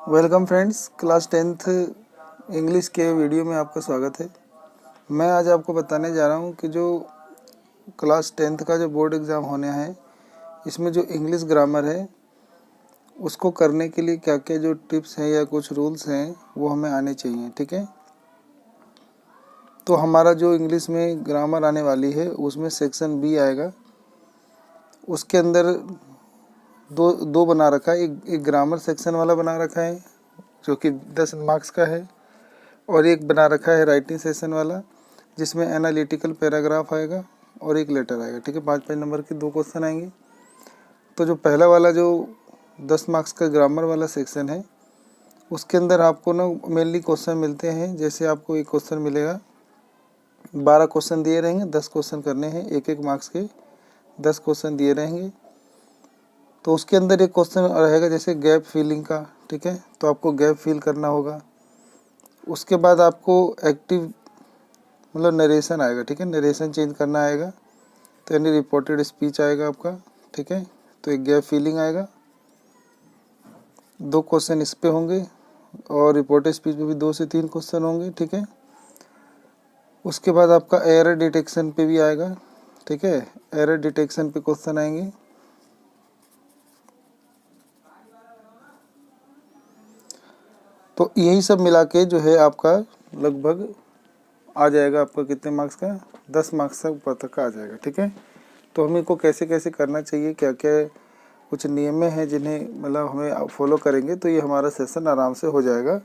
Welcome friends, class 10th English के video में आपका स्वागत है। मैं आज आपको बताने जा रहा हूं कि जो क्लास 10th का जो बोर्ड एग्ज़ाम होने हैं, इसमें जो इंग्लिश ग्रामर है उसको करने के लिए क्या क्या जो टिप्स हैं या कुछ रूल्स हैं वो हमें आने चाहिए। ठीक है, तो हमारा जो इंग्लिश में ग्रामर आने वाली है उसमें सेक्शन बी आएगा। उसके अंदर दो दो बना रखा है। एक ग्रामर सेक्शन वाला बना रखा है जो कि 10 मार्क्स का है, और एक बना रखा है राइटिंग सेशन वाला जिसमें एनालिटिकल पैराग्राफ आएगा और एक लेटर आएगा। ठीक है, 5-5 नंबर के 2 क्वेश्चन आएंगे। तो जो पहला वाला जो 10 मार्क्स का ग्रामर वाला सेक्शन है उसके अंदर आपको ना मेनली क्वेश्चन मिलते हैं। जैसे आपको एक क्वेश्चन मिलेगा, 12 क्वेश्चन दिए रहेंगे, 10 क्वेश्चन करने हैं, 1-1 मार्क्स के 10 क्वेश्चन दिए रहेंगे। तो उसके अंदर एक क्वेश्चन रहेगा जैसे गैप फिलिंग का। ठीक है, तो आपको गैप फिल करना होगा। उसके बाद आपको एक्टिव मतलब नरेशन आएगा। ठीक है, नरेशन चेंज करना आएगा, तो यानी रिपोर्टेड स्पीच आएगा आपका। ठीक है, तो एक गैप फिलिंग आएगा, 2 क्वेश्चन इस पे होंगे, और रिपोर्टेड स्पीच पे भी 2 से 3 क्वेश्चन होंगे। ठीक है, उसके बाद आपका एरर डिटेक्शन पे भी आएगा। ठीक है, एरर डिटेक्शन पे क्वेश्चन आएंगे। तो यही सब मिला के जो है आपका लगभग आ जाएगा आपका कितने मार्क्स का, 10 मार्क्स तक ऊपर तक का आ जाएगा। ठीक है, तो हमें को कैसे कैसे करना चाहिए, क्या क्या कुछ नियम हैं जिन्हें मतलब हमें फॉलो करेंगे तो ये हमारा सेशन आराम से हो जाएगा।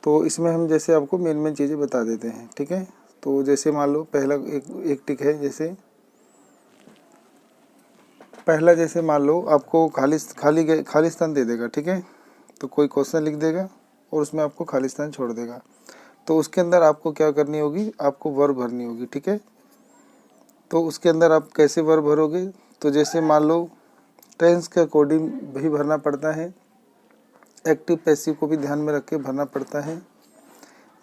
तो इसमें हम जैसे आपको मेन चीज़ें बता देते हैं। ठीक है, तो जैसे मान लो पहला एक टिक है, जैसे पहला जैसे मान लो आपको खाली स्थान दे देगा। ठीक है, तो कोई क्वेश्चन लिख देगा और उसमें आपको खाली स्थान छोड़ देगा। तो उसके अंदर आपको क्या करनी होगी, आपको वर्ब भरनी होगी। ठीक है, तो उसके अंदर आप कैसे वर्ब भरोगे, तो जैसे मान लो टेंस के अकॉर्डिंग भी भरना पड़ता है, एक्टिव पैसिव को भी ध्यान में रख के भरना पड़ता है,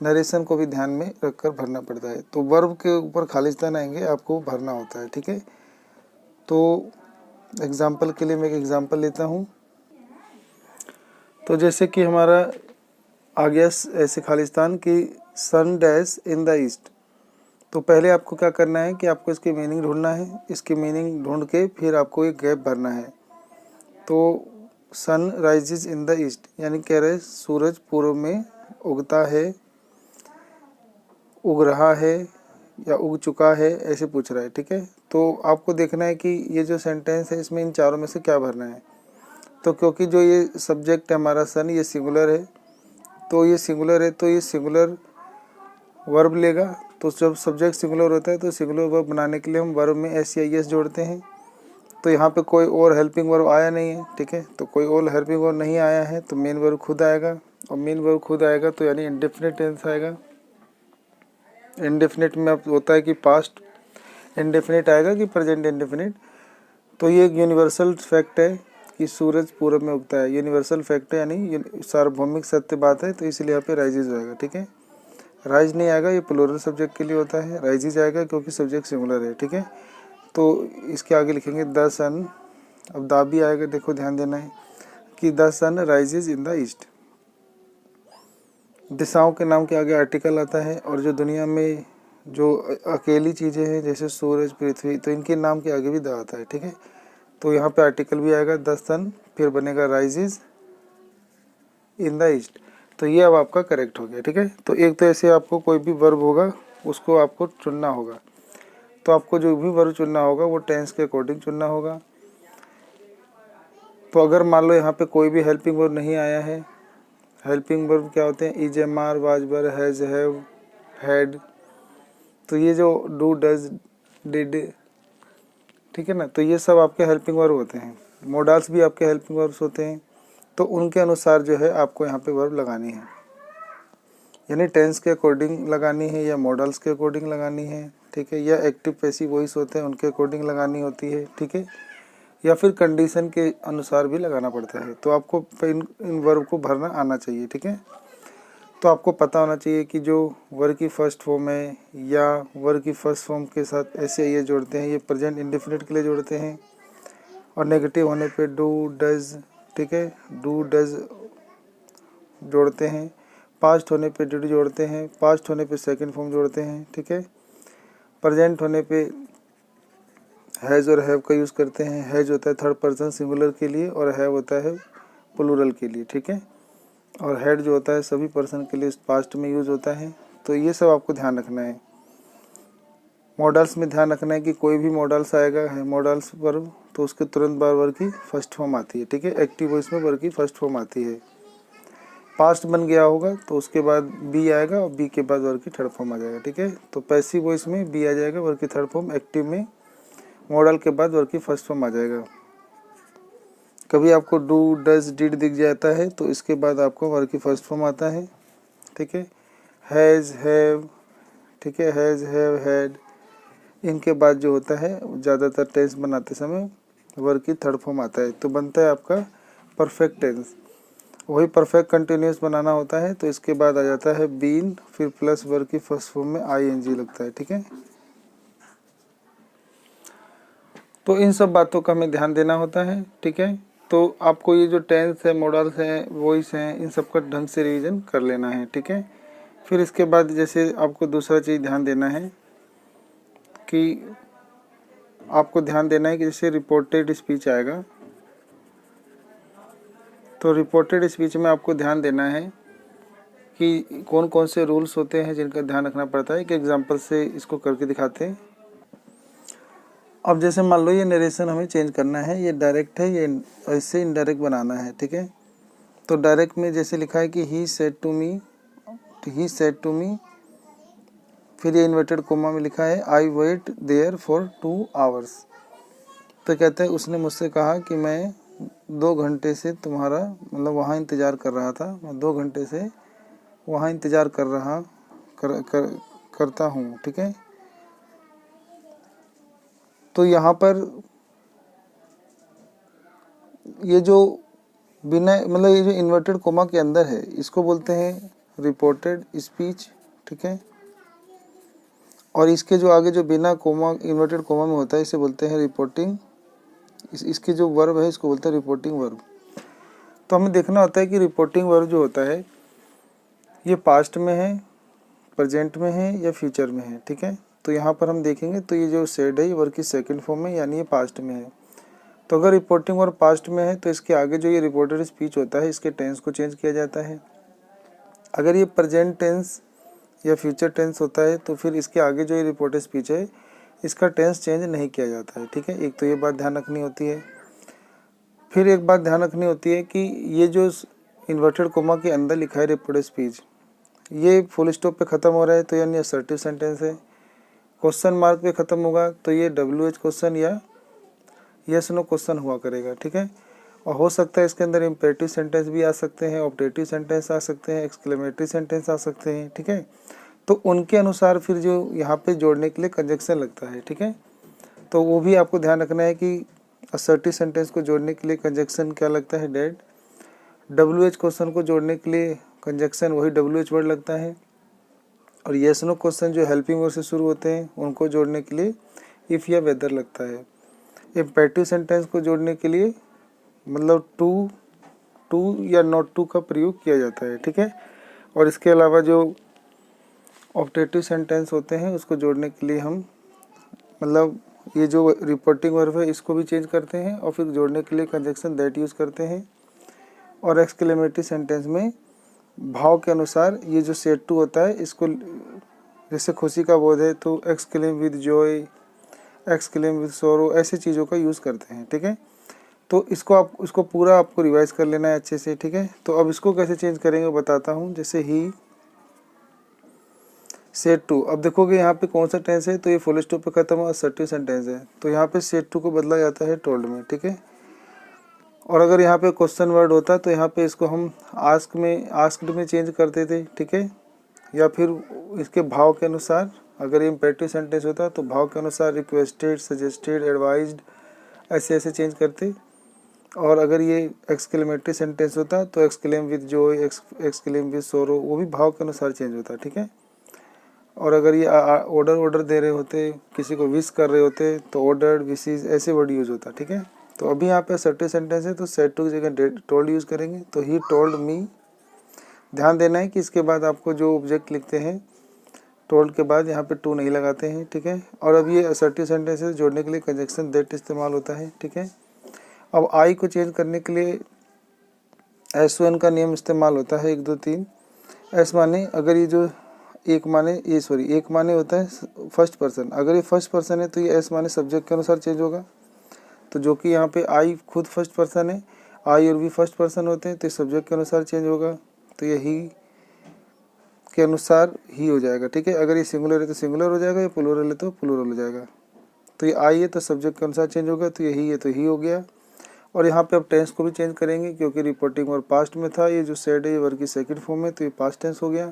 नरेशन को भी ध्यान में रख कर भरना पड़ता है। तो वर्ब के ऊपर खालिस्तान आएंगे आपको भरना होता है। ठीक है, तो एग्जाम्पल के लिए मैं एक एग्जाम्पल लेता हूँ। तो जैसे कि हमारा आ गया ऐसे खालिस्तान की सन डैश इन द ईस्ट। तो पहले आपको क्या करना है कि आपको इसकी मीनिंग ढूंढना है। इसकी मीनिंग ढूंढ के फिर आपको एक गैप भरना है। तो sun rises in the east यानी कह रहे सूरज पूर्व में उगता है, उग रहा है या उग चुका है, ऐसे पूछ रहा है। ठीक है, तो आपको देखना है कि ये जो सेंटेंस है इसमें इन चारों में से क्या भरना है। तो क्योंकि जो ये सब्जेक्ट है हमारा सन, ये सिंगुलर है, तो ये सिंगुलर है, तो ये सिंगुलर वर्ब लेगा। तो जब सब्जेक्ट सिंगुलर होता है तो सिंगुलर वर्ब बनाने के लिए हम वर्ब में एस या एस जोड़ते हैं। तो यहाँ पे कोई और हेल्पिंग वर्ब आया नहीं है। ठीक है, तो कोई और हेल्पिंग वर्ब नहीं आया है तो मेन वर्ब खुद आएगा, और मेन वर्ब खुद आएगा तो यानी इंडेफिनिट टेंस आएगा। इंडेफिनिट में अब होता है कि पास्ट इंडेफिनिट आएगा कि प्रेजेंट इंडेफिनिट। तो ये एक यूनिवर्सल फैक्ट है कि सूरज पूरब में उगता है, यूनिवर्सल फैक्ट है यानी सार्वभौमिक सत्य बात है, तो इसलिए यहाँ पे राइजेज आएगा। ठीक है, राइज नहीं आएगा, ये प्लूरल सब्जेक्ट के लिए होता है। राइजेज आएगा क्योंकि सब्जेक्ट सिंगुलर है। ठीक है, तो इसके आगे लिखेंगे द सन। अब दा भी आएगा, देखो ध्यान देना है कि the sun rises in the east. दिशाओं के नाम के आगे आर्टिकल आता है, और जो दुनिया में जो अकेली चीज़ें हैं जैसे सूरज, पृथ्वी, तो इनके नाम के आगे भी द आता है। ठीक है, तो यहाँ पे आर्टिकल भी आएगा द सन, फिर बनेगा राइजेज इन द ईस्ट। तो ये अब आपका करेक्ट हो गया। ठीक है, तो एक तो ऐसे आपको कोई भी वर्ब होगा उसको आपको चुनना होगा। तो आपको जो भी वर्ब चुनना होगा वो टेंस के अकॉर्डिंग चुनना होगा। तो अगर मान लो यहाँ पे कोई भी हेल्पिंग वर्ब नहीं आया है, हेल्पिंग वर्ब क्या होते हैं, is, am, are, was, were, has, have, had, तो ये जो डू, डज, डिड, ठीक है ना, तो ये सब आपके हेल्पिंग वर्ब होते हैं। मोडाल्स भी आपके हेल्पिंग वर्ब्स होते हैं। तो उनके अनुसार जो है आपको यहाँ पे वर्ब लगानी है, यानी टेंस के अकॉर्डिंग लगानी है या मॉडल्स के अकॉर्डिंग लगानी है। ठीक है, या एक्टिव पैसिव वॉइस होते हैं उनके अकॉर्डिंग लगानी होती है। ठीक है, या फिर कंडीशन के अनुसार भी लगाना पड़ता है। तो आपको इन वर्ब को भरना आना चाहिए। ठीक है, तो आपको पता होना चाहिए कि जो वर्ब की फर्स्ट फॉर्म है या वर्ब की फर्स्ट फॉर्म के साथ ऐसे ये जोड़ते हैं, ये प्रेजेंट इंडेफिनिट के लिए जोड़ते हैं, और नेगेटिव होने पे डू, डज। ठीक है, डू, डज जोड़ते हैं, पास्ट होने पे डिड जोड़ते हैं, पास्ट होने पे सेकंड फॉर्म जोड़ते हैं, ठीक है। प्रेजेंट होने पे हैज़ और हैव का यूज़ करते हैं। हैज़ होता है थर्ड पर्सन सिंगुलर के लिए और हैव होता है प्लूरल के लिए, ठीक है। और हैड जो होता है सभी पर्सन के लिए पास्ट में यूज़ होता है। तो ये सब आपको ध्यान रखना है। मॉडल्स में ध्यान रखना है कि कोई भी मॉडल्स आएगा है मॉडल्स वर्ब तो उसके तुरंत बाद वर्ब की फर्स्ट फॉर्म आती है, ठीक है। एक्टिव वॉइस में वर्ब की फर्स्ट फॉर्म आती है। पास्ट बन गया होगा तो उसके बाद बी आएगा और बी के बाद वर्ब की थर्ड फॉर्म आ जाएगा, ठीक है। तो पैसिव वॉइस में बी आ जाएगा, वर्ब की थर्ड फॉर्म। एक्टिव में मॉडल के बाद वर्ब की फर्स्ट फॉर्म आ जाएगा। कभी आपको डू डज डिड दिख जाता है तो इसके बाद आपको वर्ब की फर्स्ट फॉर्म आता है, ठीक है। हैज़ हैव, ठीक है, हैज़ हैव हैड, इनके बाद जो होता है ज़्यादातर टेंस बनाते समय वर्ब की थर्ड फॉर्म आता है। तो बनता है आपका परफेक्ट टेंस। वही परफेक्ट कंटिन्यूस बनाना होता है तो इसके बाद आ जाता है बीन, फिर प्लस वर्ब की फर्स्ट फॉर्म में आईएनजी लगता है, ठीक है। तो इन सब बातों का हमें ध्यान देना होता है, ठीक है। तो आपको ये जो टेंस है, मॉडल्स हैं, वॉइस हैं, इन सब का ढंग से रिवीजन कर लेना है, ठीक है। फिर इसके बाद जैसे आपको दूसरा चीज़ ध्यान देना है कि आपको ध्यान देना है कि जैसे रिपोर्टेड स्पीच आएगा तो रिपोर्टेड स्पीच में आपको ध्यान देना है कि कौन कौन से रूल्स होते हैं जिनका ध्यान रखना पड़ता है। एक एग्जांपल से इसको करके दिखाते हैं। अब जैसे मान लो ये नरेशन हमें चेंज करना है, ये डायरेक्ट है, ये ऐसे इनडायरेक्ट बनाना है, ठीक है। तो डायरेक्ट में जैसे लिखा है कि he said to me, he said to me, फिर ये इन्वर्टेड कोमा में लिखा है I wait there for 2 hours. तो कहते हैं उसने मुझसे कहा कि मैं 2 घंटे से तुम्हारा मतलब वहाँ इंतज़ार कर रहा था, मैं 2 घंटे से वहाँ इंतज़ार करता हूँ, ठीक है। तो यहाँ पर ये जो बिना मतलब ये जो इन्वर्टेड कोमा के अंदर है इसको बोलते हैं रिपोर्टेड स्पीच, ठीक है। और इसके जो आगे जो बिना कोमा इन्वर्टेड कोमा में होता है इसे बोलते हैं रिपोर्टिंग। इसके जो वर्ब है इसको बोलते हैं रिपोर्टिंग वर्ब। तो हमें देखना होता है कि रिपोर्टिंग वर्ब जो होता है ये पास्ट में है, प्रेजेंट में है या फ्यूचर में है, ठीक है। तो यहाँ पर हम देखेंगे तो ये जो सेड है ये वर्ब की सेकंड फॉर्म में यानी ये पास्ट में है। तो अगर रिपोर्टिंग वर्ब पास्ट में है तो इसके आगे जो ये रिपोर्टेड स्पीच होता है इसके टेंस को चेंज किया जाता है। अगर ये प्रेजेंट टेंस या फ्यूचर टेंस होता है तो फिर इसके आगे जो ये रिपोर्टेड स्पीच है इसका टेंस चेंज नहीं किया जाता है, ठीक है। एक तो ये बात ध्यान रखनी होती है। फिर एक बात ध्यान रखनी होती है कि ये जो इन्वर्टेड कोमा के अंदर लिखा है रिपोर्टेड स्पीच ये फुल स्टॉप पे ख़त्म हो रहा है तो यानी असर्टिव सेंटेंस है। क्वेश्चन मार्क पे ख़त्म होगा तो ये WH क्वेश्चन या यस नो क्वेश्चन हुआ करेगा, ठीक है। और हो सकता है इसके अंदर इम्पेरेटिव सेंटेंस भी आ सकते हैं, ऑब्जेक्टिव सेंटेंस आ सकते हैं, एक्सक्लेमेटरी सेंटेंस आ सकते हैं, ठीक है। तो उनके अनुसार फिर जो यहाँ पे जोड़ने के लिए कंजक्शन लगता है, ठीक है। तो वो भी आपको ध्यान रखना है कि असर्टिव सेंटेंस को जोड़ने के लिए कंजक्शन क्या लगता है, डेड। WH क्वेश्चन को जोड़ने के लिए कंजक्शन वही WH वर्ड लगता है। और यस नो क्वेश्चन जो हेल्पिंग वर्ड से शुरू होते हैं उनको जोड़ने के लिए इफ़ या वेदर लगता है। इम्पेरेटिव सेंटेंस को जोड़ने के लिए मतलब टू या नॉट टू का प्रयोग किया जाता है, ठीक है। और इसके अलावा जो ऑब्जेक्टिव सेंटेंस होते हैं उसको जोड़ने के लिए हम मतलब ये जो रिपोर्टिंग वर्ब है इसको भी चेंज करते हैं और फिर जोड़ने के लिए कंजक्शन दैट यूज़ करते हैं। और एक्सक्लेमेटरी सेंटेंस में भाव के अनुसार ये जो सेड टू होता है इसको जैसे खुशी का बोध है तो exclaim with Joy, exclaim with सोरो, ऐसे चीज़ों का यूज़ करते हैं, ठीक है। तो इसको पूरा आपको रिवाइज कर लेना है अच्छे से, ठीक है। तो अब इसको कैसे चेंज करेंगे बताता हूँ। जैसे ही सेड टू, अब देखोगे यहाँ पे कौन सा टेंस है तो ये फुल स्टॉप पे खत्म हुआ असर्टिव सेंटेंस है तो यहाँ पे सेड टू को बदला जाता है टोल्ड में, ठीक है। और अगर यहाँ पे क्वेश्चन वर्ड होता तो यहाँ पे इसको हम आस्क्ड में चेंज करते थे, ठीक है। या फिर इसके भाव के अनुसार अगर ये इम्पेरेटिव सेंटेंस होता तो भाव के अनुसार रिक्वेस्टेड, सजेस्टेड, एडवाइज्ड ऐसे ऐसे चेंज करते। और अगर ये एक्सक्लेमेटरी सेंटेंस होता तो exclaim with Joy, exclaim with सोरो, वो भी भाव के अनुसार चेंज होता, ठीक है। और अगर ये ऑर्डर दे रहे होते, किसी को विश कर रहे होते तो ऑर्डर्ड, विशेस, ऐसे वर्ड यूज होता, ठीक है। तो अभी यहाँ पे असर्टिव सेंटेंस है तो सेड टू की जगह टोल्ड यूज़ करेंगे। तो ही टोल्ड मी ध्यान देना है कि इसके बाद आपको जो ऑब्जेक्ट लिखते हैं टोल्ड के बाद यहाँ पे टू नहीं लगाते हैं, ठीक है। और अब ये असर्टिव सेंटेंसेस जोड़ने के लिए कंजक्शन दैट इस्तेमाल होता है, ठीक है। अब आई को चेंज करने के लिए S1 का नियम इस्तेमाल होता है 1 2 3। एस माने अगर ये जो एक माने होता है फर्स्ट पर्सन, अगर ये फर्स्ट पर्सन है तो ये एस माने सब्जेक्ट के अनुसार चेंज होगा। तो जो कि यहाँ पे आई खुद फर्स्ट पर्सन है, आई और वी फर्स्ट पर्सन होते हैं, तो सब्जेक्ट के अनुसार चेंज होगा, तो ये ही के अनुसार ही हो जाएगा, ठीक है। अगर ये सिंगुलर है तो सिंगुलर हो जाएगा, या प्लूरल है तो प्लूरल हो जाएगा। तो ये आई है तो सब्जेक्ट के अनुसार चेंज होगा, तो यही है तो ही हो गया। और यहाँ पे अब टेंस को भी चेंज करेंगे, क्योंकि रिपोर्टिंग और पास्ट में था, ये जो सेड है ये वर्ग की सेकंड फॉर्म है, तो ये पास्ट टेंस हो गया।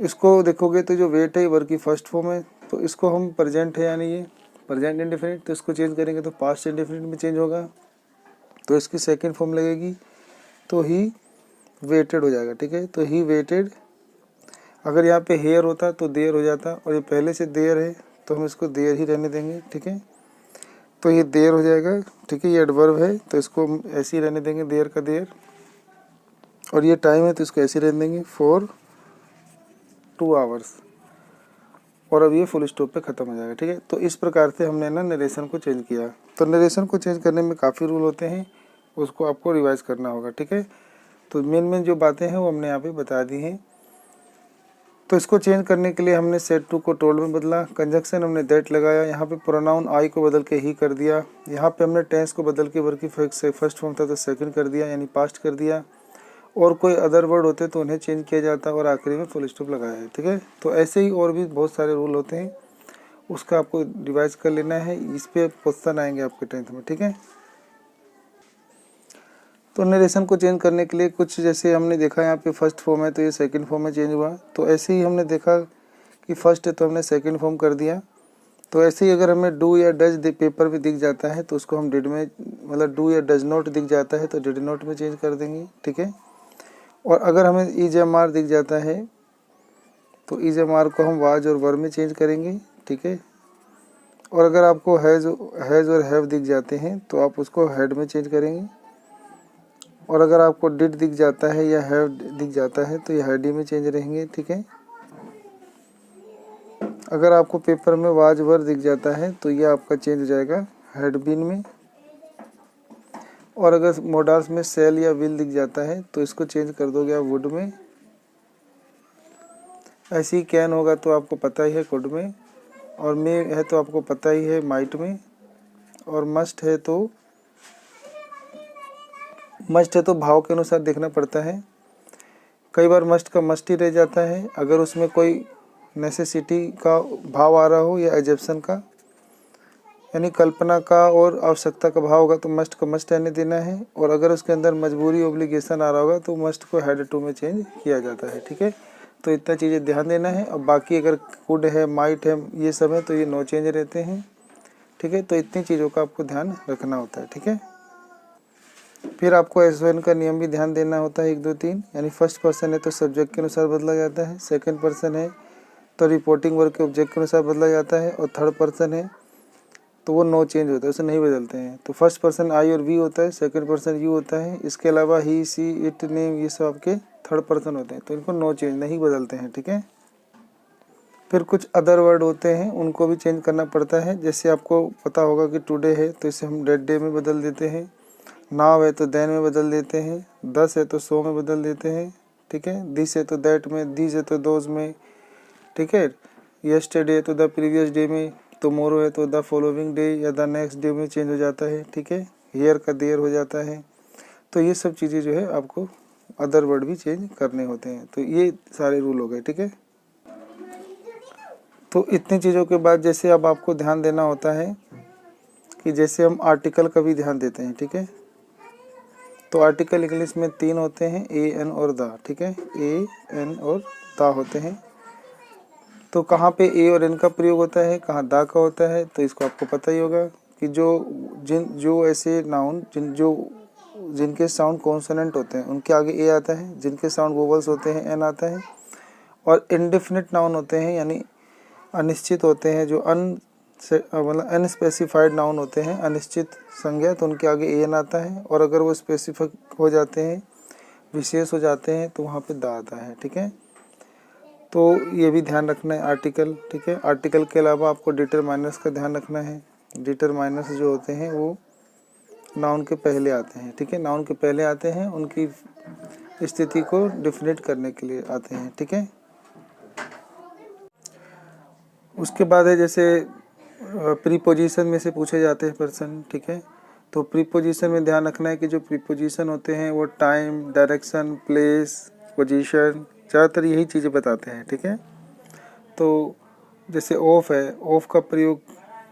इसको देखोगे तो जो वेट है ये वर्ग की फर्स्ट फॉर्म है, तो इसको हम प्रेजेंट है यानी ये प्रेजेंट इंडेफिनिट, तो इसको चेंज करेंगे तो पास्ट इंडेफिनिट में चेंज होगा, तो इसकी सेकंड फॉर्म लगेगी, तो ही वेटेड हो जाएगा, ठीक है। तो ही वेटेड, अगर यहाँ पे हेयर होता तो देयर हो जाता, और ये पहले से देयर है तो हम इसको देयर ही रहने देंगे, ठीक है। तो ये देयर हो जाएगा, ठीक है। ये एडवर्ब है तो इसको हम ऐसे ही रहने देंगे, देयर का देयर। और ये टाइम है तो इसको ऐसे रहने देंगे फॉर 2 आवर्स। और अब ये फुल स्टॉप पे ख़त्म हो जाएगा, ठीक है। तो इस प्रकार से हमने ना नरेशन को चेंज किया। तो नरेशन को चेंज करने में काफ़ी रूल होते हैं, उसको आपको रिवाइज करना होगा, ठीक है। तो मेन जो बातें हैं वो हमने यहाँ पे बता दी हैं। तो इसको चेंज करने के लिए हमने सेड टू को टोल्ड में बदला, कंजक्शन हमने दैट लगाया, यहाँ पे प्रोनाउन आई को बदल के ही कर दिया, यहाँ पे हमने टेंस को बदल के वर्ग की फर्स्ट फॉर्म था तो सेकंड कर दिया यानी पास्ट कर दिया, और कोई अदर वर्ड होते तो उन्हें चेंज किया जाता, और आखिरी में फुल स्टॉप लगाया है, ठीक है। तो ऐसे ही और भी बहुत सारे रूल होते हैं, उसका आपको रिवाइज कर लेना है, इस पे क्वेश्चन आएंगे आपके 10th में, ठीक है। तो नरेशन को चेंज करने के लिए कुछ, जैसे हमने देखा यहाँ पे फर्स्ट फॉर्म है तो ये सेकंड फॉर्म में चेंज हुआ, तो ऐसे ही हमने देखा कि फर्स्ट है तो हमने सेकंड फॉर्म कर दिया। तो ऐसे ही अगर हमें डू या डज पेपर में दिख जाता है तो उसको हम डिड में, मतलब डू या डज नॉट दिख जाता है तो डिड नॉट में चेंज कर देंगे, ठीक है। और अगर हमें इज एम आर दिख जाता है तो इज एम आर को हम वाज और वर में चेंज करेंगे, ठीक है। और अगर आपको हैज़ और हैव दिख जाते हैं तो आप उसको हैड में चेंज करेंगे। और अगर आपको डिड दिख जाता है या हैव दिख जाता है तो ये हैड में चेंज रहेंगे, ठीक है। अगर आपको पेपर में वाज वर दिख जाता है तो ये आपका चेंज हो जाएगा हैड बीन में। और अगर मोडाल्स में सेल या विल दिख जाता है तो इसको चेंज कर दोगे आप वुड में। ऐसे ही कैन होगा तो आपको पता ही है कुड में, और मे है तो आपको पता ही है माइट में, और मस्ट है तो भाव के अनुसार देखना पड़ता है। कई बार मस्ट का मस्ट ही रह जाता है, अगर उसमें कोई नेसेसिटी का भाव आ रहा हो या एजेप्शन का, यानी कल्पना का और आवश्यकता का भाव होगा तो मस्ट को मस्ट रहने देना है। और अगर उसके अंदर मजबूरी ओब्लिगेशन आ रहा होगा तो मस्ट को हैड टू में चेंज किया जाता है, ठीक है। तो इतना चीज़ें ध्यान देना है। अब बाकी अगर कुड है, माइट है, ये सब है तो ये नो चेंज रहते हैं, ठीक है। तो इतनी चीज़ों का आपको ध्यान रखना होता है, ठीक है। फिर आपको S1 का नियम भी ध्यान देना होता है 1 2 3, यानी फर्स्ट पर्सन है तो सब्जेक्ट के अनुसार बदला जाता है, सेकंड पर्सन है तो रिपोर्टिंग वर्ग के ऑब्जेक्ट के अनुसार बदला जाता है, और थर्ड पर्सन है तो वो नो चेंज होता है, उसे नहीं बदलते हैं। तो फर्स्ट पर्सन आई और वी होता है, सेकंड पर्सन यू होता है, इसके अलावा ही सी इट नेम ये सब आपके थर्ड पर्सन होते हैं, तो इनको नो चेंज नहीं बदलते हैं, ठीक है। फिर कुछ अदर वर्ड होते हैं उनको भी चेंज करना पड़ता है, जैसे आपको पता होगा कि टुडे है तो इसे हम डेड डे में बदल देते हैं, नाव है तो देन में बदल देते हैं, 10 है तो 100 में बदल देते हैं, ठीक है। दिस है तो दैट में, दिस है तो दोज में, ठीक है। यस्टरडे है तो द प्रीवियस डे में, टुमारो है तो द फॉलोइंग डे या द नेक्स्ट डे में चेंज हो जाता है, ठीक है। हियर का देयर हो जाता है। तो ये सब चीज़ें जो है आपको अदर वर्ड भी चेंज करने होते हैं। तो ये सारे रूल हो गए, ठीक है। तो इतनी चीज़ों के बाद जैसे अब आपको ध्यान देना होता है कि जैसे हम आर्टिकल का भी ध्यान देते हैं, ठीक है। तो आर्टिकल इंग्लिश में 3 होते हैं, ए एन और द, ठीक है। ए एन और द होते हैं। तो कहाँ पे ए और एन का प्रयोग होता है, कहाँ दा का होता है, तो इसको आपको पता ही होगा कि जो ऐसे नाउन जिनके साउंड कॉन्सोनेंट होते हैं उनके आगे ए आता है, जिनके साउंड वोवल्स होते हैं एन आता है। और इनडेफिनिट नाउन होते हैं यानी अनिश्चित होते हैं, जो मतलब अनस्पेसिफाइड नाउन होते हैं, अनिश्चित संज्ञा, तो उनके आगे ए एन आता है। और अगर वो स्पेसिफिक हो जाते हैं, विशेष हो जाते हैं तो वहाँ पे द आता है, ठीक है। तो ये भी ध्यान रखना है आर्टिकल, ठीक है। आर्टिकल के अलावा आपको डिटरमाइनर्स का ध्यान रखना है। डिटरमाइनर्स जो होते हैं वो नाउन के पहले आते हैं, ठीक है। नाउन के पहले आते हैं, उनकी स्थिति को डिफिनेट करने के लिए आते हैं, ठीक है। उसके बाद है जैसे प्रीपोजिशन में से पूछे जाते हैं पर्सन, ठीक है। तो प्रीपोजिशन में ध्यान रखना है कि जो प्रीपोजिशन होते हैं वो टाइम, डायरेक्शन, प्लेस, पोजीशन, ज़्यादातर यही चीज़ें बताते हैं, ठीक है। तो जैसे ऑफ है, ऑफ का प्रयोग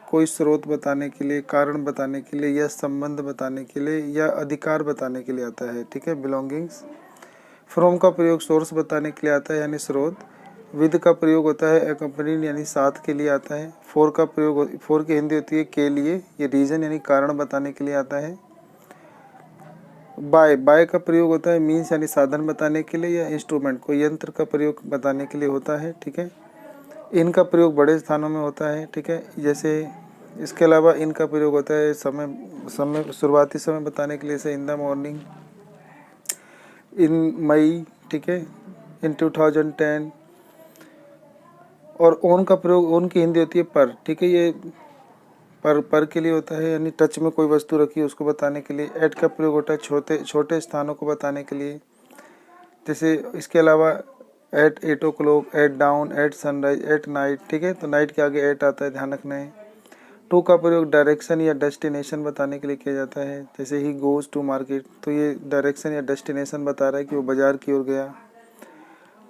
कोई स्रोत बताने के लिए, कारण बताने के लिए, या संबंध बताने के लिए, या अधिकार बताने के लिए आता है, ठीक है, बिलोंगिंग्स। फ्रॉम का प्रयोग सोर्स बताने के लिए आता है, यानी स्रोत। विद का प्रयोग होता है अकम्पनीड, यानी साथ के लिए आता है। फॉर का प्रयोग, फॉर की हिंदी होती है के लिए, ये रीज़न यानी कारण बताने के लिए आता है। बाय का प्रयोग होता है मीन्स यानी साधन बताने के लिए, या इंस्ट्रूमेंट को यंत्र का प्रयोग बताने के लिए होता है, ठीक है। इनका प्रयोग बड़े स्थानों में होता है, ठीक है। जैसे इसके अलावा इनका प्रयोग होता है समय शुरुआती समय बताने के लिए, जैसे इन द मॉर्निंग, इन मई, ठीक है, इन 2010। और ओन का प्रयोग, ओन की हिंदी होती है पर, ठीक है। ये पर के लिए होता है, यानी टच में कोई वस्तु रखी है उसको बताने के लिए। एट का प्रयोग होता है छोटे छोटे स्थानों को बताने के लिए। जैसे इसके अलावा at 8 o'clock, at dawn, at sunrise, at night, ठीक है। तो नाइट के आगे एट आता है, ध्यान रखना है। टू का प्रयोग डायरेक्शन या डेस्टिनेशन बताने के लिए किया जाता है। जैसे ही गोज़ टू मार्केट, तो ये डायरेक्शन या डेस्टिनेशन बता रहा है कि वो बाजार की ओर गया।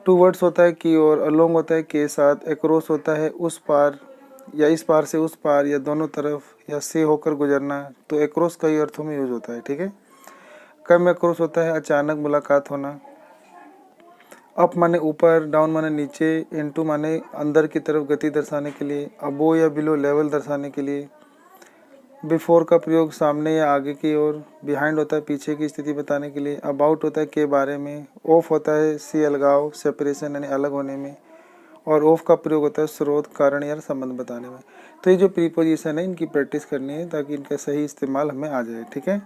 टू वर्ड्स होता है की ओर, अलोंग होता है के साथ, एक्रॉस होता है उस पार या इस पार से उस पार या दोनों तरफ, या से होकर गुजरना। तो एक्रॉस कई अर्थों में यूज होता है, ठीक है। कम एक्रॉस होता है अचानक मुलाकात होना। अप माने ऊपर, डाउन माने नीचे, इनटू माने अंदर की तरफ गति दर्शाने के लिए, अबो या बिलो लेवल दर्शाने के लिए। बिफोर का प्रयोग सामने या आगे की ओर, बिहाइंड होता है पीछे की स्थिति बताने के लिए, अबाउट होता है के बारे में, ऑफ होता है से अलगाव, सेपरेशन यानी अलग होने में, और ऑफ का प्रयोग होता है स्रोत, कारण या संबंध बताने में। तो ये जो प्रीपोजिशन है इनकी प्रैक्टिस करनी है ताकि इनका सही इस्तेमाल हमें आ जाए, ठीक है।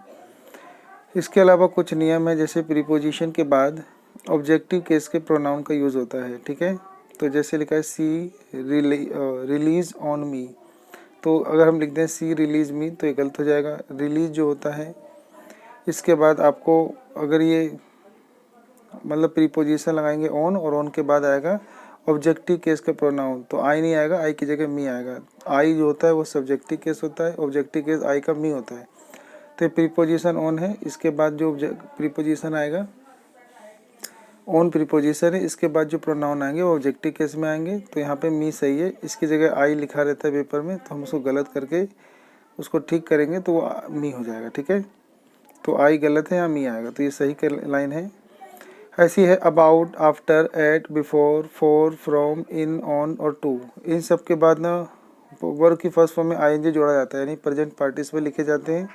इसके अलावा कुछ नियम है, जैसे प्रीपोजिशन के बाद ऑब्जेक्टिव केस के प्रोनाउन का यूज़ होता है, ठीक है। तो जैसे लिखा है सी रिलीज ऑन मी, तो अगर हम लिखते हैं सी रिलीज मी तो ये गलत हो जाएगा। रिलीज जो होता है इसके बाद आपको अगर ये मतलब प्रीपोजिशन लगाएंगे ऑन, और ऑन के बाद आएगा ऑब्जेक्टिव केस का प्रोनाउन, तो आई नहीं आएगा, आई की जगह मी आएगा। आई जो होता है वो सब्जेक्टिव केस होता है, ऑब्जेक्टिव केस आई का मी होता है। तो प्रीपोजिशन ऑन है, इसके बाद जो प्रीपोजिशन आएगा ऑन प्रीपोजिशन है, इसके बाद जो प्रोनाउन आएंगे वो ऑब्जेक्टिव केस में आएंगे। तो यहाँ पे मी सही है, इसकी जगह आई लिखा रहता है पेपर में, तो हम उसको गलत करके उसको ठीक करेंगे तो वो मी हो जाएगा, ठीक है। तो आई गलत है, यहाँ मी आएगा, तो ये सही लाइन है। ऐसी है about, after, at, before, for, from, in, on और टू। इन सब के बाद ना वर्ब की फर्स्ट फॉर्म में आईएनजी जोड़ा जाता है, यानी प्रेजेंट पार्टिसिपल लिखे जाते हैं।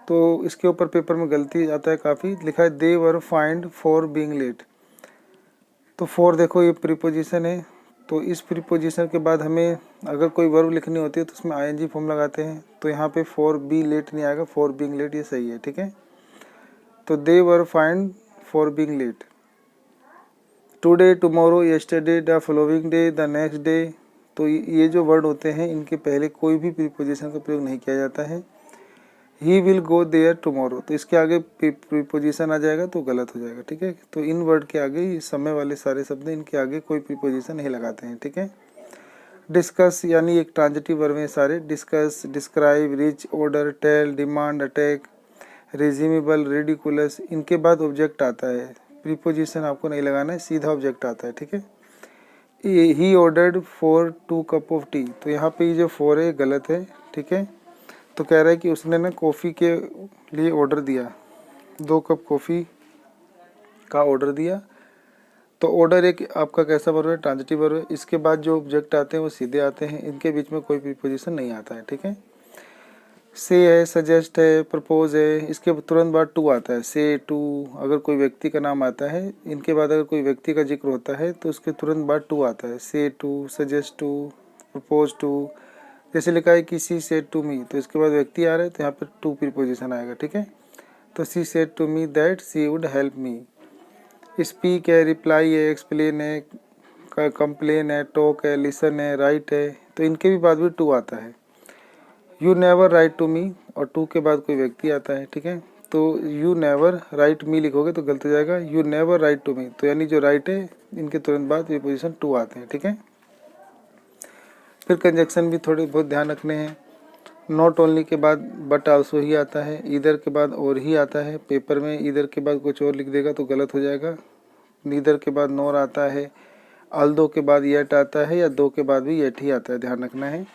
तो इसके ऊपर पेपर में गलती आता है काफ़ी, लिखा है दे were find for being late. तो फॉर देखो ये प्रीपोजिशन है, तो इस प्रीपोजिशन के बाद हमें अगर कोई वर्ब लिखनी होती है तो उसमें आईएनजी फॉर्म लगाते हैं। तो यहाँ पे फॉर बी लेट नहीं आएगा, फॉर बीइंग लेट ये सही है, ठीक है। तो they were find for being late. Today, tomorrow, yesterday, the following day, the next day. तो ये जो वर्ड होते हैं इनके पहले कोई भी प्रीपोजिशन का प्रयोग नहीं किया जाता है। He will go there tomorrow, तो इसके आगे प्रीपोजिशन आ जाएगा तो गलत हो जाएगा, ठीक है। तो इन वर्ड के आगे ये समय वाले सारे शब्द इनके आगे कोई प्रीपोजिशन नहीं लगाते हैं, ठीक है। डिस्कस यानी एक ट्रांजिटिव वर्ब है सारे, discuss, describe, reach, order, tell, demand, attack, resemble, ridiculous, इनके बाद ऑब्जेक्ट आता है। प्रीपोजिशन आपको नहीं लगाना है, सीधा ऑब्जेक्ट आता है, ठीक है। He ordered for 2 cup of T, तो यहाँ पे ये जो फॉर है गलत है, ठीक है। तो कह रहा है कि उसने ना कॉफ़ी के लिए ऑर्डर दिया, 2 कप कॉफ़ी का ऑर्डर दिया। तो ऑर्डर एक आपका कैसा वर्ब है, ट्रांजिटिव वर्ब है। इसके बाद जो ऑब्जेक्ट आते हैं वो सीधे आते हैं, इनके बीच में कोई प्रीपोजिशन नहीं आता है, ठीक है। से है, सजेस्ट है, प्रपोज है, इसके तुरंत बाद टू आता है। से, टू, अगर कोई व्यक्ति का नाम आता है इनके बाद अगर कोई व्यक्ति का जिक्र होता है तो उसके तुरंत बाद टू आता है। Say to, suggest to, propose to. जैसे लिखा है किसी से टू मी, तो इसके बाद व्यक्ति आ रहे हैं तो यहाँ पर टू प्रीपोजिशन आएगा, ठीक है। तो she said to me that she would help me. Speak है, रिप्लाई है, एक्सप्लेन है, कंप्लेन है, टॉक है, लिसन है, राइट है, तो इनके भी बाद भी टू आता है। You never write to me, और टू के बाद कोई व्यक्ति आता है, ठीक है। तो यू नेवर राइट मी लिखोगे तो गलत हो जाएगा। You never write to me, तो यानी जो राइट है इनके तुरंत बाद ये पोजीशन टू आते हैं, ठीक है। फिर कंजक्शन भी थोड़े बहुत ध्यान रखने हैं। नॉट ओनली के बाद बट आल्सो ही आता है, ईदर के बाद और ही आता है। पेपर में ईदर के बाद कुछ और लिख देगा तो गलत हो जाएगा। नीदर के बाद नोर आता है, अल्दो के बाद येट आता है, या दो के बाद भी येट ही आता है, ध्यान रखना है।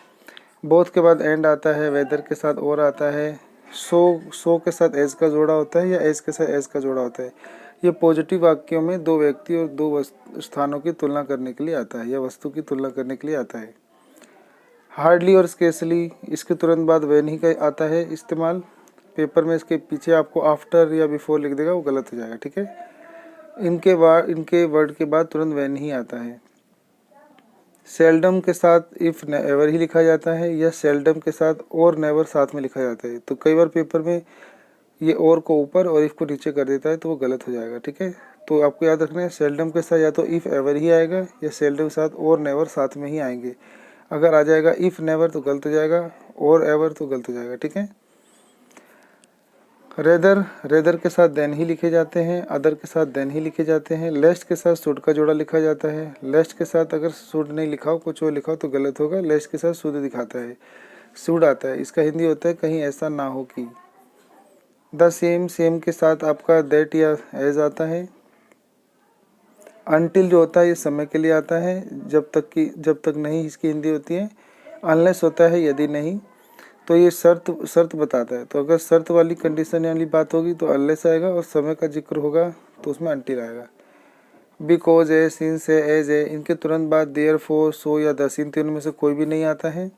बोथ के बाद एंड आता है, वेदर के साथ और आता है, सो के साथ एज का जोड़ा होता है, या एज के साथ एज का जोड़ा होता है। ये पॉजिटिव वाक्यों में दो व्यक्ति और दो स्थानों की तुलना करने के लिए आता है, या वस्तु की तुलना करने के लिए आता है। हार्डली और स्केसली, इसके तुरंत बाद व्हेन ही का आता है इस्तेमाल। पेपर में इसके पीछे आपको आफ्टर या बिफोर लिख देगा, वो गलत हो जाएगा, ठीक है। इनके वर्ड के बाद तुरंत व्हेन ही आता है। सेल्डम के साथ इफ एवर ही लिखा जाता है, या सेल्डम के साथ और नेवर साथ में लिखा जाता है। तो कई बार पेपर में ये और को ऊपर और इफ को नीचे कर देता है, तो वो गलत हो जाएगा, ठीक है। तो आपको याद रखना है, सेल्डम के साथ या तो इफ एवर ही आएगा, या सेल्डम के साथ और नेवर साथ में ही आएंगे। अगर आ जाएगा इफ नेवर तो गलत हो जाएगा, और एवर तो गलत हो जाएगा, ठीक है। रेदर के साथ देन ही लिखे जाते हैं, अदर के साथ देन ही लिखे जाते हैं। लेस्ट के साथ शुड का जोड़ा लिखा जाता है। लेस्ट के साथ अगर शुड नहीं लिखा हो, कुछ और लिखा हो तो गलत होगा। लेस्ट के साथ शुड दिखाता है, शुड आता है। इसका हिंदी होता है कहीं ऐसा ना हो कि। द सेम के साथ आपका दैट या एज आता है। अनटिल जो होता है ये समय के लिए आता है, जब तक नहीं इसकी हिंदी होती है। अनलेस होता है यदि नहीं, तो ये शर्त बताता है। तो अगर शर्त वाली कंडीशन वाली बात होगी तो अनलेस आएगा, और समय का जिक्र होगा तो उसमें अनटिल आएगा। बिकॉज है, सिंस है, एज है, इनके तुरंत बाद देयर फोर, सो या दस, इन तीनों में से कोई भी नहीं आता है।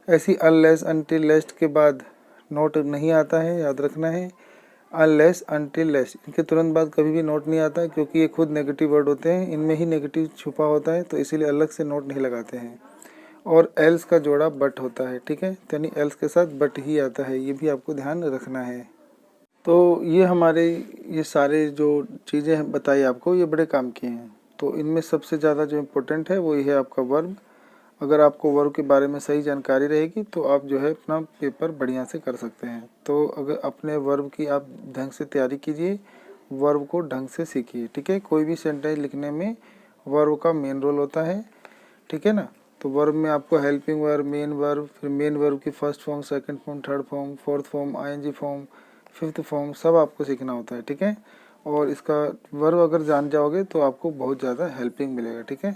ऐसी अनलेस, अनटिल, लेस्ट के बाद नोट नहीं आता है, याद रखना है। अनलेस, अनटिल, लेस्ट, इनके तुरंत बाद कभी भी नोट नहीं आता है, क्योंकि ये खुद नेगेटिव वर्ड होते हैं, इनमें ही नेगेटिव छुपा होता है, तो इसीलिए अलग से नोट नहीं लगाते हैं। और एल्स का जोड़ा बट होता है, ठीक है। तो यानी एल्स के साथ बट ही आता है, ये भी आपको ध्यान रखना है। तो ये हमारे ये सारे जो चीज़ें बताई आपको, ये बड़े काम की हैं। तो इनमें सबसे ज़्यादा जो इम्पोर्टेंट है वो ये है आपका वर्ब। अगर आपको वर्ब के बारे में सही जानकारी रहेगी तो आप जो है अपना पेपर बढ़िया से कर सकते हैं। तो अगर अपने वर्ब की आप ढंग से तैयारी कीजिए, वर्ब को ढंग से सीखिए, ठीक है। कोई भी सेंटेंस लिखने में वर्ब का मेन रोल होता है, ठीक है ना। तो वर्ब में आपको हेल्पिंग वर्ब, मेन वर्ब, फिर मेन वर्ब की first form, second form, third form, fourth form, ING form, fifth form, सब आपको सीखना होता है, ठीक है। और इसका वर्ब अगर जान जाओगे तो आपको बहुत ज़्यादा हेल्पिंग मिलेगा, ठीक है।